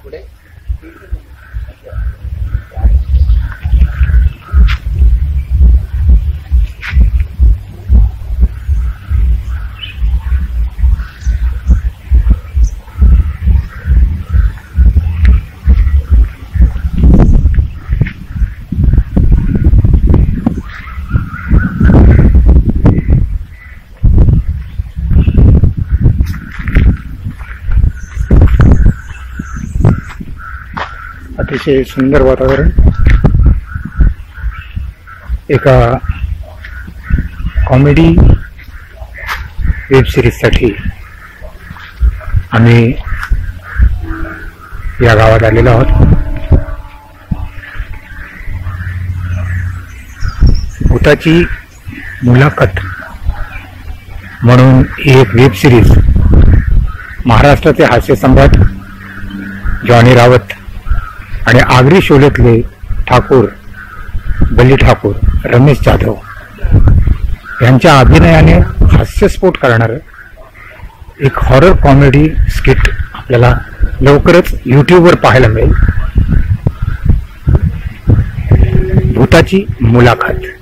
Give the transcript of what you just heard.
पुढे अतिशय सुंदर वातावरण एका कॉमेडी वेब सिरीज साठी आम्ही या गावात आलेलो आहोत। भूताची मुलाखत म्हणून ही एक वेब सिरीज महाराष्ट्राचे हास्यसम्राट जॉनी रावत आणि आगरी शोलेतले ठाकूर बली ठाकूर रमेश जाधव यांच्या अभिनयाने हास्यस्फोट करणारं एक हॉरर कॉमेडी स्किट आपल्याला लवकरच यूट्यूबवर पाहायला मिळेल। भूताची मुलाखत।